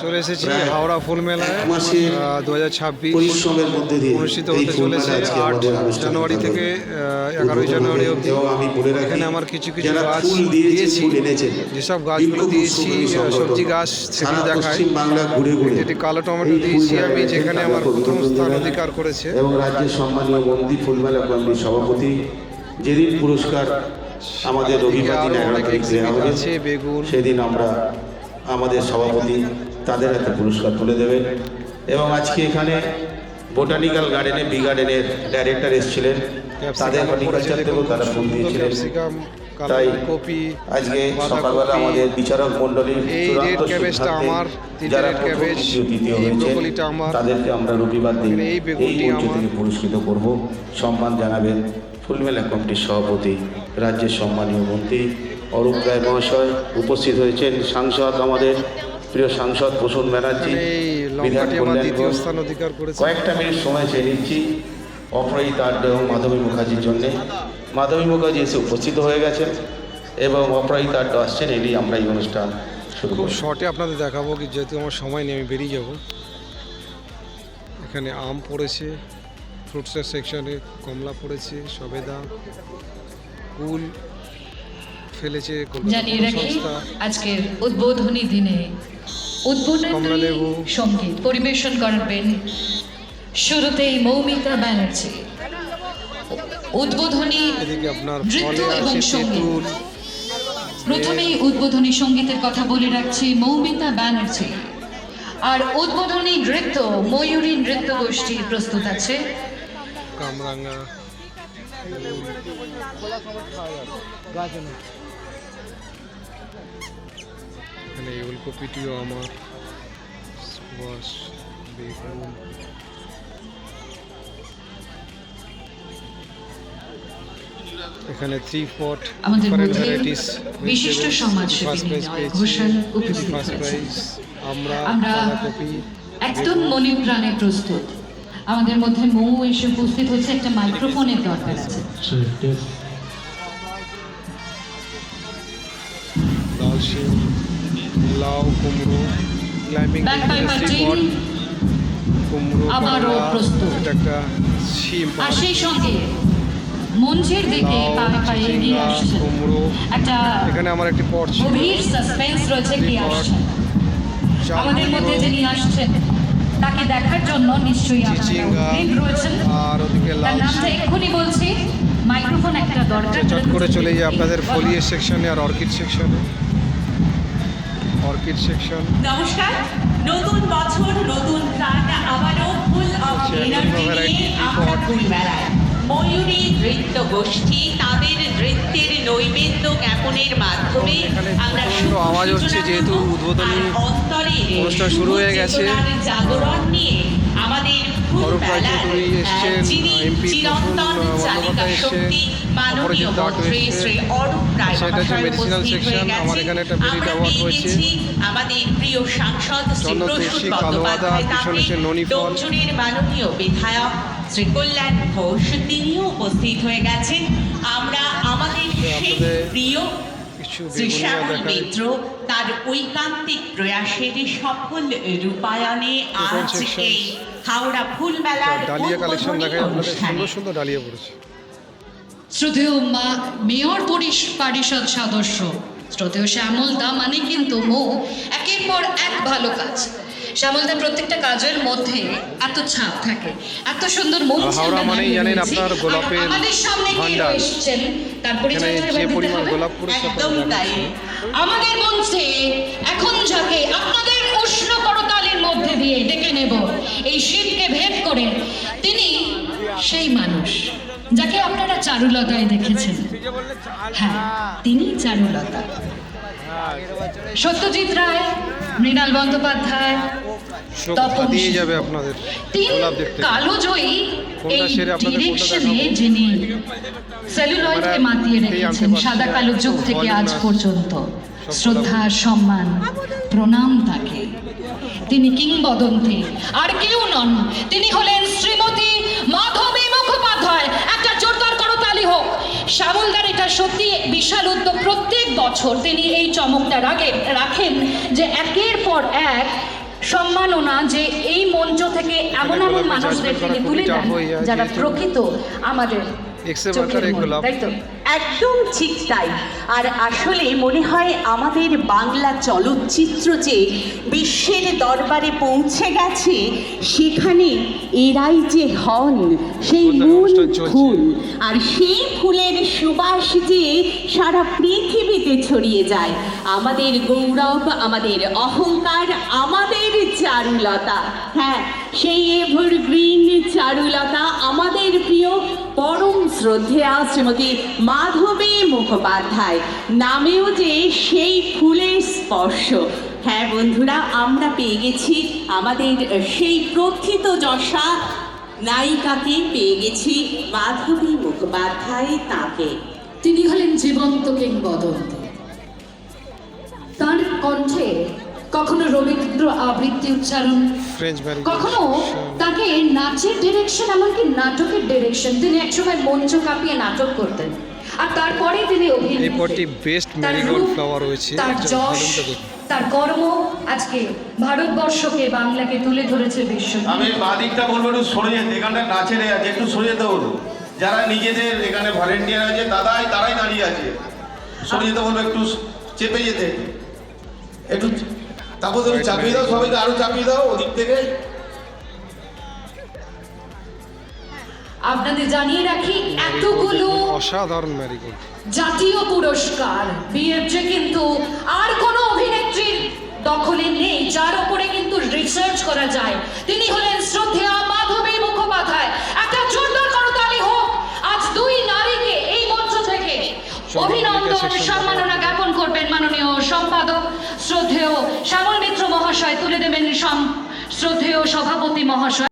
চলে এসেছি হাওড়া ফুল মেলায় 2026 পরিশ্রমের মধ্যে দিয়ে অনুষ্ঠিত হতে চলেছে 8 জানুয়ারি থেকে 11 জানুয়ারি অবধি। এখানে আমার কিছু কিছু গাছ দিয়েছি, যেসব গাছগুলো দিয়েছি সবজি গাছ সেগুলো দেখায়। এটি কালো টমেটো দিয়েছি আমি, যেখানে আমার প্রথম স্থান অধিকার করেছে। এবং রাজ্যের সম্মানীয় বন্দি ফুলমেলা কমিটির সভাপতি, যেদিন পুরস্কার আমাদের রবিবার দিন 11 তারিখ দেওয়া হবে, সেদিন আমরা আমাদের সভাপতি তাদের হাতে পুরস্কার তুলে দেবেন। এবং আজকে এখানে বোটানিক্যাল গার্ডেনে বি গার্ডেনের ডাইরেক্টর এসেছিলেন, তাদের হর্টিকালচার থেকেও তারা ফুল দিয়েছিলেন। তাই আজকে সকালবেলা আমাদের বিচারক মণ্ডলীর চূড়ান্ত সিদ্ধান্তে যারা প্রথম দ্বিতীয় তৃতীয় হয়েছে তাদেরকে আমরা রবিবার দিন এই মঞ্চ থেকে পুরস্কৃত করব। সম্মান জানাবেন ফুলমেলা কমিটির সভাপতি, রাজ্যের সম্মানীয় মন্ত্রী অরূপ রায় মহাশয়। উপস্থিত হয়েছেন সাংসদ, আমাদের প্রিয় সাংসদ প্রসূন ব্যানার্জি, বিধায়ক কল্যাণগঞ্জ। কয়েকটা মিনিট সময় চেয়ে নিচ্ছি অপরাজিতা আড্ডা এবং মাধবী মুখার্জির জন্যে। মাধবী মুখার্জি এসে উপস্থিত হয়ে গেছেন এবং অপরাজিতা আড্ডা আসছেন। এটি আমরা এই অনুষ্ঠান শুরু খুব শর্টে আপনাদের দেখাবো, কি যেহেতু আমার সময় নেই আমি বেরিয়ে যাব। এখানে আম পড়েছে, ফ্রুটসের সেকশনে কমলা পড়েছে, সবেদা, কুল ফেলেছে। জানিয়ে রাখি আজকের উদ্বোধনী দিনে উদ্বোধনী সঙ্গীত পরিবেশন করবেন শুরুতেই মৌমিতা ব্যানার্জি। উদ্বোধনী নৃত্য এবং সঙ্গীত, প্রথমেই উদ্বোধনী সঙ্গীতের কথা বলে রাখছি মৌমিতা ব্যানার্জি। আর উদ্বোধনী নৃত্য ময়ূরী নৃত্য গোষ্ঠী প্রস্তুত আছে। কামরাঙ্গা এখানে ওলকপিটিও আমার, স্কোয়াশ, বেগুন, এখানে 3 পট আমাদের ডিফারেন্ট মধ্যে ভ্যারাইটিস বিশিষ্ট সমাজসেবী নিলয় ঘোষাল উপস্থিত হয়েছেন। আমরা একদম মনে প্রাণে প্রস্তুত। আমাদের মধ্যে মৌ এসে উপস্থিত হচ্ছে, একটা মাইক্রোফোনের দরকার আছে। লাল শিম, লাউ, কুমড়ো, ক্লাইম্বিং কুমড়ো আবারও প্রস্তুত। এটা একটা শিম। আর সেই সঙ্গে মঞ্চের দিকে পায়ে পায়ে এগিয়ে আসছেন একটা, এখানে আমার একটি পট ছিল, গভীর সাসপেন্স রয়েছে কি আসছেন। আমাদের মধ্যে যিনি আসছেন তাকে দেখার জন্য নিশ্চয়ই আপনারা রয়েছেন। আর ওদিকে তার নামটা এক্ষুনি বলছি, মাইক্রোফোন একটা দরকার করে চলে যায় আপনাদের ফলিয়ের সেকশনে আর অর্কিড সেকশনে। Orchid section. নমস্কার, নতুন বছর নতুন প্রাণ, আবারও ফুল অফ এনার্জি নিয়ে আমরা ফুল মেলায় ময়ূরী নৃত্য গোষ্ঠী তাদের নৃত্যের নৈবেদ্য জ্ঞাপনের মাধ্যমে আমরা আওয়াজ হচ্ছে, যেহেতু উদ্বোধনী অনুষ্ঠান শুরু হয়ে গেছে। জাগরণ নিয়ে আমাদের ফুল মেলায় যিনি চিরন্তন চালিকা শক্তি মাননীয় মন্ত্রী শ্রী অরূপ রায় মহাশয় উপস্থিত হয়ে গেছেন। আমরা পেয়ে গেছি আমাদের প্রিয় সাংসদ শ্রী প্রসূন বন্দ্যোপাধ্যায়, তাকে দক্ষিণের মাননীয় বিধায়ক শ্রী কল্যাণ ঘোষ, তিনিও উপস্থিত হয়ে গেছেন। আমরা আমাদের সেই প্রিয় শ্রী শ্যামল মিত্র তার ঐকান্তিক প্রয়াসের সফল রূপায়ণে আজ এই হাওড়া ফুল মেলার উদ্বোধনী অনুষ্ঠানে শ্রদ্ধেয় মেয়র পরিষদ সদস্য শ্রদ্ধেয় শ্যামল দা মানে কিন্তু মৌ একের পর এক ভালো কাজ। শ্যামলদার প্রত্যেকটা কাজের মধ্যে এত ছাপ থাকে, এত সুন্দর মঞ্চ আমাদের সামনে এসেছেন। তারপরে একদম তাই আমাদের মঞ্চে এখন যাকে আপনাদের উষ্ণ করতালির মধ্যে দিয়ে ডেকে নেব, এই শীতকে ভেদ করে, তিনি সেই মানুষ যাকে আপনারা চারুলতায় দেখেছেন। হ্যাঁ, তিনি চারুলতা। সত্যজিৎ রায়, মৃণাল বন্দ্যোপাধ্যায়, কালোজয়ী এই ডিরেকশনে যিনি সেলুলয়েডকে মাতিয়ে রেখেছেন সাদা কালো যুগ থেকে আজ পর্যন্ত, শ্রদ্ধা সম্মান প্রণাম তাকে। তিনি কিংবদন্তি, আর কেউ নন, তিনি হলেন শ্রীমতী মাধবী মুখোপাধ্যায়। একটা জোরদার করতালি হোক। শ্যামলদার এটা সত্যি বিশাল উদ্যোগ। প্রত্যেক বছর তিনি এই চমকটা রাখেন যে একের পর এক সম্মাননা যে এই মঞ্চ থেকে এমন এমন মানুষদের থেকে তুলে দেন যারা প্রকৃত আমাদের চোখের মণি, তাই তো? একদম ঠিক তাই। আর আসলে মনে হয় আমাদের বাংলা চলচ্চিত্র যে বিশ্বের দরবারে পৌঁছে গেছে, সেখানে এরাই যে হন সেই মূল ফুল, আর সেই ফুলের সুবাস যে সারা পৃথিবীতে ছড়িয়ে যায়। আমাদের গৌরব, আমাদের অহংকার, আমাদের চারুলতা, হ্যাঁ সেই এভারগ্রিন চারুলতা আমাদের প্রিয় পরম শ্রদ্ধেয়া শ্রীমতী মাধবী মুখোপাধ্যায় নামেও যে সেই ফুলের স্পর্শ। হ্যাঁ বন্ধুরা, আমরা পেয়ে গেছি আমাদের সেই প্রথিত যশা নায়িকাকে, পেয়ে গেছি মাধবী মুখোপাধ্যায়। তাকে তিনি হলেন জীবন্ত কিংবদন্তি। তার কণ্ঠে কখনো রবীন্দ্র আবৃত্তি উচ্চারণ, কখনো তাকে নাচের ডিরেকশন, এমনকি নাটকের ডিরেকশন। তিনি একসময় মঞ্চ কাঁপিয়ে নাটক করতেন, আর তারপরে তিনি অভিনয়। তার যশ, তার কর্ম আজকে ভারতবর্ষকে, বাংলাকে তুলে ধরেছে বিশ্ব। আমি বাদিকটা বলবো একটু সরে যেতে, এখানে নাচের আছে, একটু সরে যেতে বলবো। যারা নিজেদের এখানে ভলেন্টিয়ার আছে তারাই দাঁড়িয়ে আছে, সরে যেতে বলবো, একটু চেপে যেতে, একটু তারপর তুমি চাপিয়ে দাও, সবাইকে আরো চাপিয়ে দাও ওদিক থেকে। আপনাদের জানিয়ে রাখি, এতগুলো অসাধারণ ম্যারিগোল্ড জাতীয় পুরস্কার বিএফজে কিন্তু আর কোনো অভিনেত্রীর দখলে নেই, যার উপরে কিন্তু রিসার্চ করা যায়। তিনি হলেন শ্রদ্ধেয়া মাধবী মুখোপাধ্যায়। একটা জোরদার করতালি হোক আজ দুই নারীকে এই মঞ্চ থেকে অভিনন্দন সম্মাননা জ্ঞাপন করবেন মাননীয় সম্পাদক শ্রদ্ধেয় শ্যামল মিত্র মহাশয়, তুলে দেবেন শ্রদ্ধেয় সভাপতি মহাশয়।